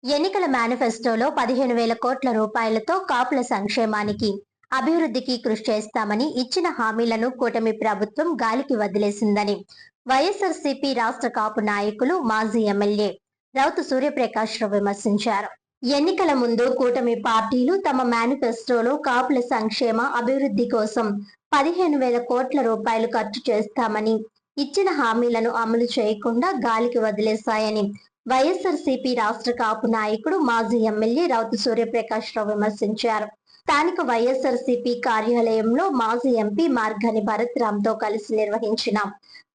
ఎన్నికల మేనిఫెస్టోలో 15,000 కోట్ల రూపాయలతో కాపుల సంక్షేమానికి, అభివృద్ధికి కృషి చేస్తామని ఇచ్చిన హామీలను కూటమి ప్రభుత్వం గాలికి వదిలేసిందని వైఎస్ఆర్సీపీ రాష్ట్ర కాపు నాయకులు, మాజీ ఎమ్మెల్యే రౌతు సూర్యప్రకాశ్రావు విమర్శించారు. ఎన్నికల ముందు కూటమి పార్టీలు తమ మేనిఫెస్టోలో కాపుల సంక్షేమ, అభివృద్ధి కోసం 15,000 కోట్ల రూపాయలు ఖర్చు చేస్తామని ఇచ్చిన హామీలను అమలు చేయకుండా గాలికి వదిలేశాయని వైఎస్ఆర్సీపీ రాష్ట్ర కాపు నాయకుడు, మాజీ ఎమ్మెల్యే రౌతు సూర్యప్రకాశ్రావు విమర్శించారు. స్థానిక వైఎస్ఆర్సీపీ కార్యాలయంలో మాజీ ఎంపీ మార్గాని భరత్రామ్తో కలిసి నిర్వహించిన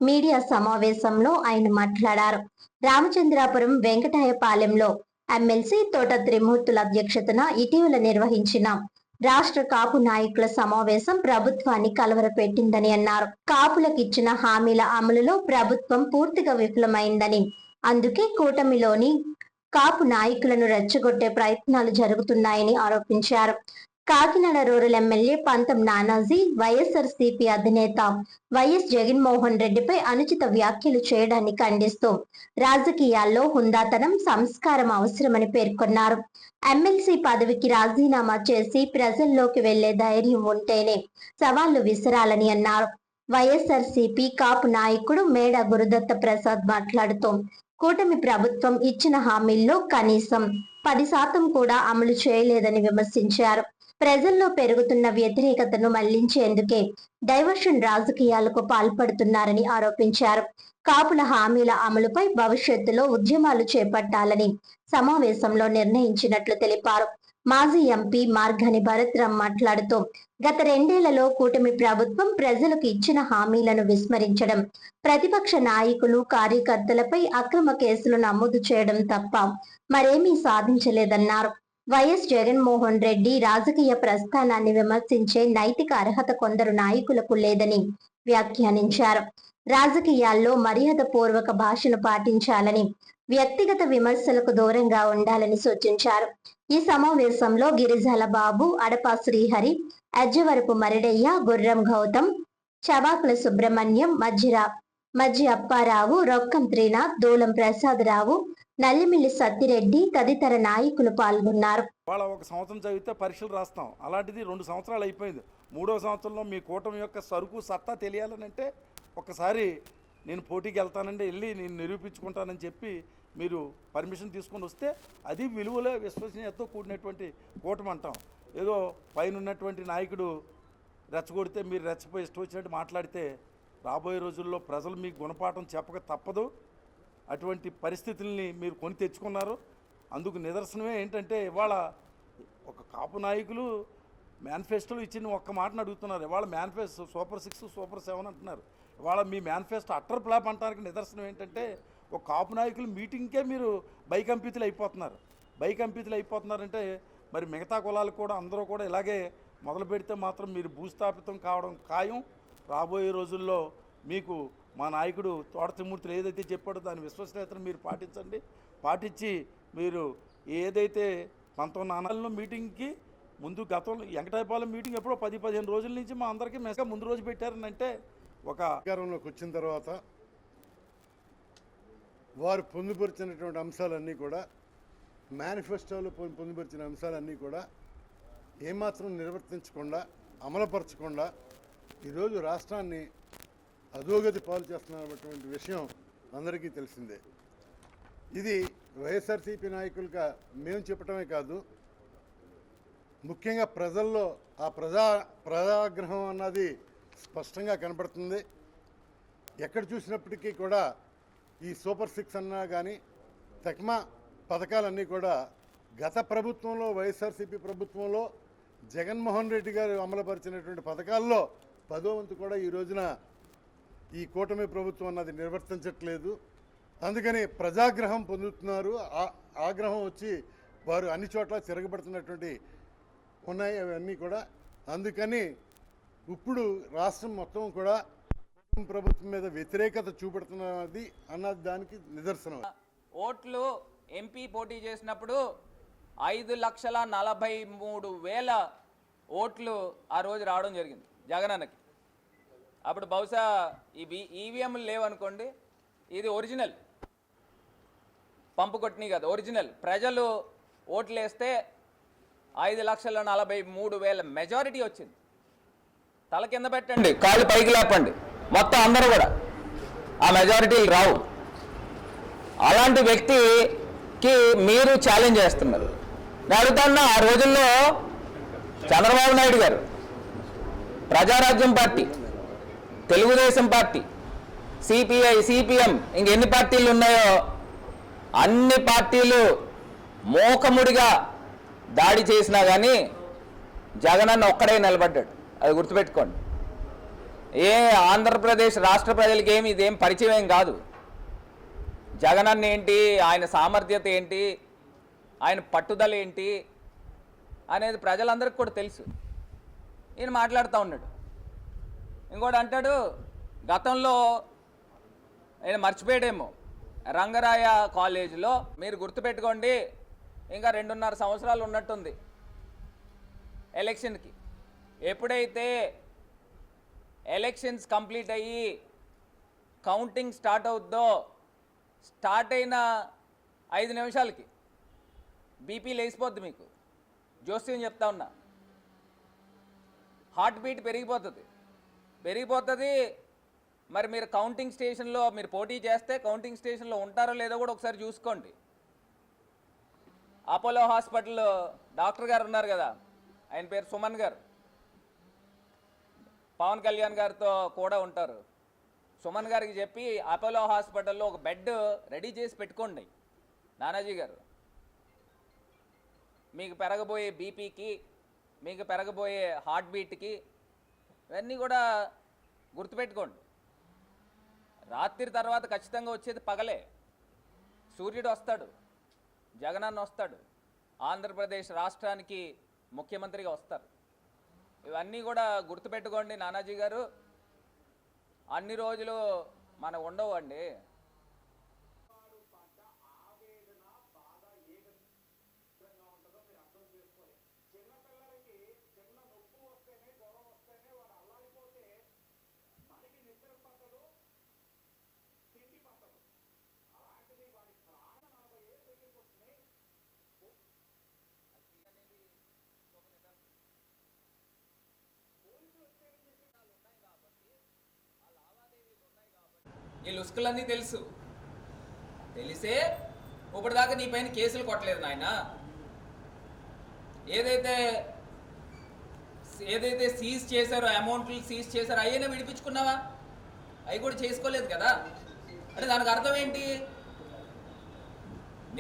మీడియా సమావేశంలో ఆయన మాట్లాడారు. రామచంద్రాపురం వెంకటాయపాలెంలో ఎమ్మెల్సీ తోట త్రిమూర్తుల అధ్యక్షతన ఇటీవల నిర్వహించిన రాష్ట్ర కాపు నాయకుల సమావేశం ప్రభుత్వాన్ని కలవరపెట్టిందని అన్నారు. కాపులకిచ్చిన హామీల అమలులో ప్రభుత్వం పూర్తిగా విఫలమైందని, అందుకే కూటమిలోని కాపు నాయకులను రెచ్చగొట్టే ప్రయత్నాలు జరుగుతున్నాయని ఆరోపించారు. కాకినాడ రూరల్ ఎమ్మెల్యే పంతం నానాజీ వైఎస్ఆర్సీపీ అధినేత వైఎస్ జగన్మోహన్ రెడ్డిపై అనుచిత వ్యాఖ్యలు చేయడాన్ని ఖండిస్తూ రాజకీయాల్లో హుందాతనం, సంస్కారం అవసరమని పేర్కొన్నారు. ఎమ్మెల్సీ పదవికి రాజీనామా చేసి ప్రజల్లోకి వెళ్లే ధైర్యం ఉంటేనే సవాళ్లు విసరాలని అన్నారు. వైఎస్ఆర్సీపీ కాపు నాయకుడు మేడ గురుదత్త ప్రసాద్ మాట్లాడుతూ కూటమి ప్రభుత్వం ఇచ్చిన హామీల్లో కనీసం 10% కూడా అమలు చేయలేదని విమర్శించారు. ప్రజల్లో పెరుగుతున్న వ్యతిరేకతను మళ్లించేందుకే డైవర్షన్ రాజకీయాలకు పాల్పడుతున్నారని ఆరోపించారు. కాపుల హామీల అమలుపై భవిష్యత్తులో ఉద్యమాలు చేపట్టాలని సమావేశంలో నిర్ణయించినట్లు తెలిపారు. మాజీ ఎంపీ మార్గాని భరత్రామ్ మాట్లాడుతూ గత 2 ఏళ్లలో కూటమి ప్రభుత్వం ప్రజలకు ఇచ్చిన హామీలను విస్మరించడం, ప్రతిపక్ష నాయకులు, కార్యకర్తలపై అక్రమ కేసులు నమోదు చేయడం తప్ప మరేమీ సాధించలేదన్నారు. వైఎస్ జగన్మోహన్ రెడ్డి రాజకీయ ప్రస్థానాన్ని విమర్శించే నైతిక అర్హత కొందరు నాయకులకు లేదని వ్యాఖ్యానించారు. రాజకీయాల్లో మర్యాద పూర్వక భాషను పాటించాలని, వ్యక్తిగత విమర్శలకు దూరంగా ఉండాలని సూచించారు. ఈ సమావేశంలో గిరిజాల బాబు, అడపా శ్రీహరి, అజ్జవరపు మరిడయ్య, గుర్రం గౌతమ్, చవాకుల సుబ్రహ్మణ్యం, మజ్జి అప్పారావు, రొక్కం త్రినాథ్, దూలం ప్రసాదరావు, నల్లిమిల్లి సత్తిరెడ్డి తదితర నాయకులు పాల్గొన్నారు. వాళ్ళ ఒక సంవత్సరం చదివితే పరీక్షలు రాస్తాం, అలాంటిది 2 సంవత్సరాలు అయిపోయింది. 3వ సంవత్సరంలో మీ కూటమి యొక్క సరుకు సత్తా తెలియాలనంటే ఒకసారి నేను పోటీకి వెళ్తానండి, వెళ్ళి నేను నిరూపించుకుంటానని చెప్పి మీరు పర్మిషన్ తీసుకొని వస్తే అది విలువలో విశ్వసనీయతతో కూడినటువంటి కూటమి అంటాం. ఏదో పైన ఉన్నటువంటి నాయకుడు రెచ్చగొడితే మీరు రెచ్చపోయి ఇష్టం వచ్చినట్టు మాట్లాడితే రాబోయే రోజుల్లో ప్రజలు మీకు గుణపాఠం చెప్పక తప్పదు. అటువంటి పరిస్థితుల్ని మీరు కొని తెచ్చుకున్నారు. అందుకు నిదర్శనమే ఏంటంటే ఇవాళ ఒక కాపు నాయకులు మేనిఫెస్టోలో ఇచ్చిన ఒక్క మాటను అడుగుతున్నారు. ఇవాళ మేనిఫెస్టో సూపర్ 6, సూపర్ 7 అంటున్నారు. ఇవాళ మీ మేనిఫెస్టో అట్టర్ ఫ్లాప్ అంటానికి నిదర్శనం ఏంటంటే ఒక కాపు నాయకులు మీటింగ్కే మీరు బైకంపితులు అయిపోతున్నారంటే మరి మిగతా కులాలు కూడా అందరూ కూడా ఇలాగే మొదలు పెడితే మాత్రం మీరు భూస్థాపితం కావడం ఖాయం. రాబోయే రోజుల్లో మీకు మా నాయకుడు తోట త్రిమూర్తులు ఏదైతే చెప్పాడో దాని విశ్వసనీయతను మీరు పాటించి మీరు ఏదైతే 19 మీటింగ్కి ముందు గతంలో వెంకటాయపాలెం మీటింగ్ ఎప్పుడో 10-15 రోజుల నుంచి మా అందరికీ మెసగా ముందు రోజు పెట్టారని అంటే ఒక అధికారంలోకి వచ్చిన తర్వాత వారు పొందుపరిచినటువంటి అంశాలన్నీ కూడా మేనిఫెస్టోలో పొందుపరిచిన అంశాలన్నీ కూడా ఏమాత్రం నిర్వర్తించకుండా, అమలుపరచకుండా ఈరోజు రాష్ట్రాన్ని అధోగతి పాలు చేస్తున్నటువంటి విషయం అందరికీ తెలిసిందే. ఇది వైఎస్ఆర్సీపీ నాయకులుగా మేము చెప్పటమే కాదు, ముఖ్యంగా ప్రజల్లో ఆ ప్రజాగ్రహం అన్నది స్పష్టంగా కనపడుతుంది. ఎక్కడ చూసినప్పటికీ కూడా ఈ సూపర్ 6 అన్నా కానీ తెక్మా పథకాలన్నీ కూడా గత ప్రభుత్వంలో, వైఎస్ఆర్సీపీ ప్రభుత్వంలో జగన్మోహన్ రెడ్డి గారు అమలుపరిచినటువంటి పథకాల్లో 10వ వంతు కూడా ఈ రోజున ఈ కూటమి ప్రభుత్వం అన్నది నిర్వర్తించట్లేదు. అందుకని ప్రజాగ్రహం పొందుతున్నారు. ఆగ్రహం వచ్చి వారు అన్ని చోట్ల తిరగబడుతున్నటువంటి ఉన్నాయి అవన్నీ కూడా. అందుకని ఇప్పుడు రాష్ట్రం మొత్తం కూడా ప్రభుత్వం మీద వ్యతిరేకత చూపెడుతున్నది అన్నది దానికి నిదర్శనం. ఓట్లు ఎంపీ పోటీ చేసినప్పుడు 5,43,000 ఓట్లు ఆ రోజు రావడం జరిగింది జగనన్నకి. అప్పుడు బహుశా ఈవీఎంలు లేవనుకోండి, ఇది ఒరిజినల్. పంపు కొట్టినాయి కదా ఒరిజినల్. ప్రజలు ఓట్లు వేస్తే 5,43,000 మెజారిటీ వచ్చింది. తల కింద పెట్టండి, కాళ్ళు పైకి లేపండి, మొత్తం అందరూ కూడా ఆ మెజారిటీలు రావు. అలాంటి వ్యక్తికి మీరు ఛాలెంజ్ చేస్తున్నారు. నేను అడుగుతున్నా, ఆ రోజుల్లో చంద్రబాబు నాయుడు గారు, Prajarajyam party, Telugu Desam party, CPI, CPM, ఇంకెన్ని పార్టీలు ఉన్నాయో అన్ని పార్టీలు మూకముడిగా దాడి చేసినా కానీ జగనన్న ఒక్కడే నిలబడ్డాడు. అది గుర్తుపెట్టుకోండి. ఆంధ్రప్రదేశ్ రాష్ట్ర ప్రజలకి ఇదేం పరిచయం ఏం కాదు. జగనన్న ఏంటి, ఆయన సామర్థ్యత ఏంటి, ఆయన పట్టుదల ఏంటి అనేది ప్రజలందరికీ కూడా తెలుసు. ఈయన మాట్లాడుతూ ఉన్నాడు. ఇంకోటి అంటాడు, గతంలో ఆయన మర్చిపోయాడేమో, రంగరాయ కాలేజీలో మీరు గుర్తుపెట్టుకోండి, ఇంకా 2.5 సంవత్సరాలు ఉన్నట్టుంది ఎలక్షన్కి. ఎప్పుడైతే ఎలక్షన్స్ కంప్లీట్ అయ్యి కౌంటింగ్ స్టార్ట్ అవుద్దో, స్టార్ట్ అయిన 5 నిమిషాలకి బీపీ లేచిపోద్ది. మీకు జోస్యం చెప్తా ఉన్నా, హార్ట్ బీట్ పెరిగిపోతుంది. మరి మీరు కౌంటింగ్ స్టేషన్లో మీరు పోటీ చేస్తే కౌంటింగ్ స్టేషన్లో ఉంటారో లేదో కూడా ఒకసారి చూసుకోండి. అపోలో హాస్పిటల్ డాక్టర్ గారు ఉన్నారు కదా, ఆయన పేరు సుమన్ గారు, పవన్ కళ్యాణ్ గారితో కూడా ఉంటారు. సుమన్ గారికి చెప్పి అపోలో హాస్పిటల్లో ఒక బెడ్ రెడీ చేసి పెట్టుకోండి నానాజీ గారు. మీకు పెరగబోయే బీపీకి, మీకు పెరగబోయే హార్ట్ బీట్కి ఇవన్నీ కూడా గుర్తుపెట్టుకోండి. రాత్రి తర్వాత ఖచ్చితంగా వచ్చేది పగలే. సూర్యుడు వస్తాడు, జగనన్న వస్తాడు, ఆంధ్రప్రదేశ్ రాష్ట్రానికి ముఖ్యమంత్రిగా వస్తారు. ఇవన్నీ కూడా గుర్తుపెట్టుకోండి నానాజీ గారు. అన్ని రోజులు మన ఉండవు అండి. ఈ లుస్కులన్నీ తెలిసే ఇప్పటిదాకా నీ పైన కేసులు కొట్టలేదు నాయన. ఏదైతే సీజ్ చేశారో, అమౌంట్లు సీజ్ చేశారో అయ్యనే విడిపించుకున్నావా? అవి కూడా చేసుకోలేదు కదా. అంటే దానికి అర్థం ఏంటి?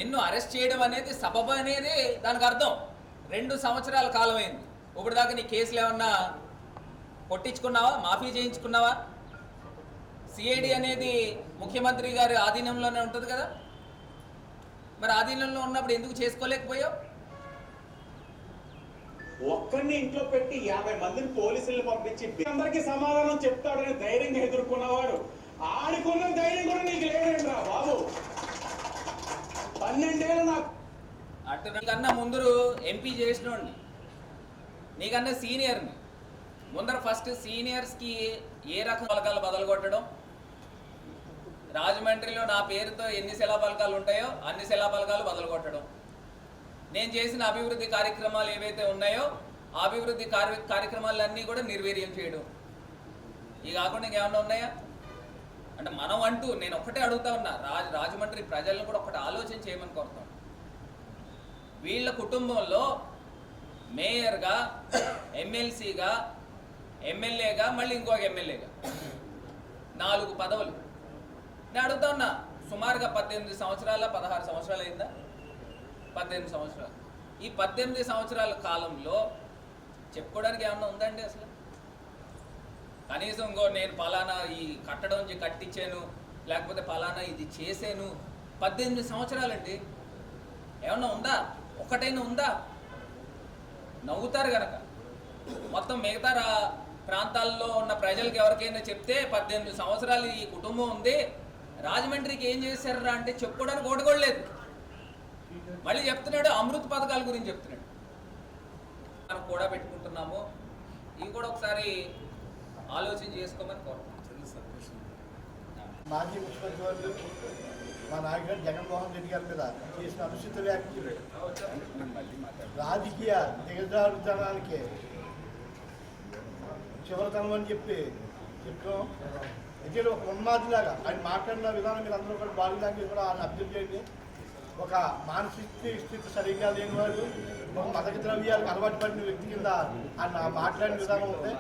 నిన్ను అరెస్ట్ చేయడం అనేది సబబు అనేది దానికి అర్థం. 2 సంవత్సరాల కాలం అయింది. ఇప్పటిదాకా నీ కేసులు ఏమన్నా కొట్టించుకున్నావా, మాఫీ చేయించుకున్నావా? సిఐడి అనేది ముఖ్యమంత్రి గారి ఆధీనంలోనే ఉంటుంది కదా. మరి ఆధీనంలో ఉన్నప్పుడు ఎందుకు చేసుకోలేకపోయావు? ఒక్కడిని ఇంట్లో పెట్టి 50 మందిని పోలీసులను పంపించి అందరికి సమాధానం చెప్తాడని ధైర్యంగా ఎదుర్కొన్నవాడు, ఆడుకున్న ధైర్యం కూడా నీకు లేదండి రా బాబు. 12 ఏళ్ళు నాకు అటు నీకన్నా ముందు ఎంపీ చేసినోడిని, నీకన్నా సీనియర్ని. ముందర ఫస్ట్ సీనియర్స్కి ఏ రకం పలకాలు బదలు కొట్టడం, రాజమండ్రిలో నా పేరుతో ఎన్ని శిలాఫలకాలు ఉంటాయో అన్ని శిలాఫలకాలు బదలు కొట్టడం, నేను చేసిన అభివృద్ధి కార్యక్రమాలు ఏవైతే ఉన్నాయో ఆ అభివృద్ధి కార్యక్రమాలన్నీ కూడా నిర్వీర్యం చేయడం. ఇవి కాకుండా ఇంకేమన్నా ఉన్నాయా? అంటే మనం అంటూ నేను ఒక్కటే అడుగుతా ఉన్నా, రాజమండ్రి ప్రజలను కూడా ఒకటి ఆలోచన చేయమని కోరుతాం. వీళ్ళ కుటుంబంలో మేయర్గా, ఎమ్మెల్సీగా, ఎమ్మెల్యేగా, మళ్ళీ ఇంకొక ఎమ్మెల్యేగా 4 పదవులు. నేను అడుగుతా ఉన్నా, సుమారుగా 18 సంవత్సరాల 16 సంవత్సరాలు అయిందా? 18 సంవత్సరాలు. ఈ 18 సంవత్సరాల కాలంలో చెప్పుకోవడానికి ఏమన్నా ఉందండి అసలు? కనీసం ఇంకో నేను పలానా ఈ కట్టడం కట్టించాను, లేకపోతే పలానా ఇది చేశాను. 18 సంవత్సరాలండి. ఏమన్నా ఉందా? ఒకటైనా ఉందా? నవ్వుతారు కనుక. మొత్తం మిగతా ప్రాంతాల్లో ఉన్న ప్రజలకు ఎవరికైనా చెప్తే 18 సంవత్సరాలు ఈ కుటుంబం ఉంది, రాజమండ్రికి ఏం చేశారా అంటే చెప్పుకోవడానికి ఓటుకోలేదు. మళ్ళీ చెప్తున్నాడు అమృత్ పథకాల గురించి చెప్తున్నాడు. మనం కూడా పెట్టుకుంటున్నాము. ఇవి కూడా ఒకసారి ఆలోచన చేసుకోమని కోరుతున్నాం. మాజీ ముఖ్యమంత్రి మా నాయకుడు జగన్మోహన్ రెడ్డి గారి మీద చేసిన అనుచిత వ్యాఖ్యలు రాజకీయ దిగజారుతనానికి చివరితనం అని చెప్పి చెప్తాం. అయితే ఒక ఉన్మాదిలాగా ఆయన మాట్లాడిన విధానం మీరు అందరూ కూడా బాడీ లాంగ్వేజ్ కూడా ఆయన అబ్జర్వ్ చేయండి. ఒక మానసిక స్థితి సరిగ్గా లేని వాడు, ఒక మదక ద్రవ్యాలకు అలవాటు పడిన వ్యక్తి కింద ఆయన మాట్లాడిన విధానం ఉంది.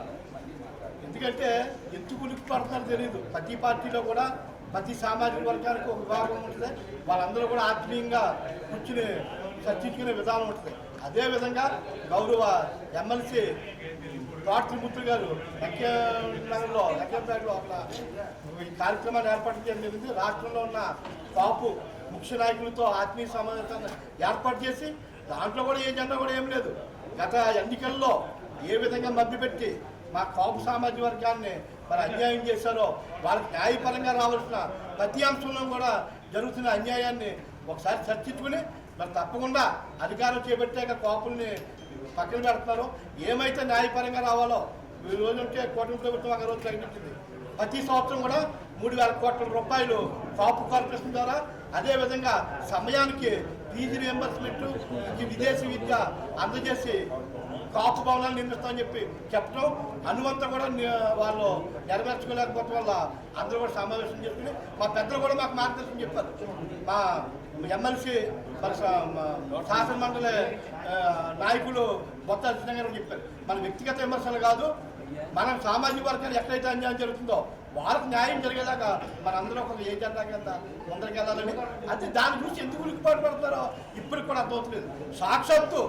ఎందుకంటే ఎందుకు ఉనికి పడుతున్నారో తెలియదు. ప్రతి పార్టీలో కూడా ప్రతి సామాజిక వర్గానికి ఒక విభాగం ఉంటుంది. వాళ్ళందరూ కూడా ఆత్మీయంగా కూర్చుని చర్చించుకునే విధానం ఉంటుంది. అదేవిధంగా గౌరవ ఎమ్మెల్సీ త్రిమూర్తి గారు లక్ష్మీపేటలో అక్కడ ఈ కార్యక్రమాన్ని ఏర్పాటు చేయడం జరిగింది. రాష్ట్రంలో ఉన్న కాపు ముఖ్య నాయకులతో ఆత్మీయ సమావేశాన్ని ఏర్పాటు చేసి దాంట్లో కూడా ఏ జెండా కూడా ఏం లేదు. గత ఎన్నికల్లో ఏ విధంగా మభ్యపెట్టి మా కాపు సామాజిక వర్గాన్ని మరి అన్యాయం చేశారో వాళ్ళకి న్యాయపరంగా రావాల్సిన ప్రతి అంశంలో కూడా జరుగుతున్న అన్యాయాన్ని ఒకసారి చర్చించుకుని మరి తప్పకుండా అధికారం చేపట్టాక కాపుల్ని పక్కన పెడుతున్నారు. ఏమైతే న్యాయపరంగా రావాలో ఈ రోజు ఉంటే కూటమి ప్రభుత్వం ఒక రోజు ప్రకటించింది. ప్రతి సంవత్సరం కూడా 3,000 కోట్ల రూపాయలు కాపు కార్పొరేషన్ ద్వారా, అదేవిధంగా సమయానికి ఫీజు రియంబర్స్మెంట్, విదేశీ విద్య అందజేసి కాపు భవనాలు నిర్మిస్తామని చెప్పడం అనువంతా కూడా వాళ్ళు నెరవేర్చుకోలేకపోవడం వల్ల అందరూ కూడా సమావేశం చేసుకుని మా పెద్దలు కూడా మాకు మార్గదర్శనం చెప్పారు. మా ఎమ్మెల్సీ శాసన మండలి నాయకులు బొత్స సత్యనారాయణ గారు చెప్పారు. మన వ్యక్తిగత విమర్శలు కాదు, మనం సామాజిక వర్గాలు ఎక్కడైతే అన్యాయం జరుగుతుందో వాళ్ళకి న్యాయం జరిగేలాగా మనందరూ ఒక ఏ జెండా కింద ముందరికి వెళ్ళాలని, అది దాని గురించి ఎందుకు ఉలికిపాటు పడతారో ఇప్పటికి కూడా అర్థమవుతలేదు. సాక్షాత్తు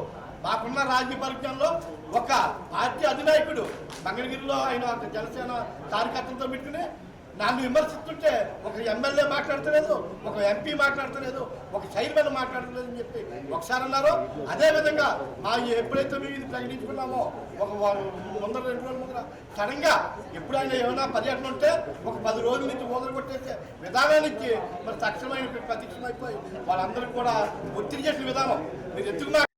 మాకున్న రాజకీయ పరిజ్ఞానంలో ఒక పార్టీ అధినాయకుడు మంగళగిరిలో ఆయన ఒక జనసేన కార్యకర్తలతో పెట్టుకుని నన్ను విమర్శిస్తుంటే ఒక ఎమ్మెల్యే మాట్లాడతలేదు, ఒక ఎంపీ మాట్లాడతలేదు, ఒక చైర్మన్ మాట్లాడతలేదు అని చెప్పి ఒకసారి అన్నారు. అదేవిధంగా మా ఎప్పుడైతే మేము ఇది ప్రకటించుకున్నామో ఒక 2 రోజుల ముందర సడన్గా ఎప్పుడు ఆయన ఏమైనా పర్యటన ఉంటే ఒక 10 రోజుల నుంచి మొదలు కొట్టేసే విధానానికి మరి తక్షణమైన ప్రతిక్షమైపోయి వాళ్ళందరికీ కూడా ఒత్తిడి చేసిన విధానం మీరు ఎందుకు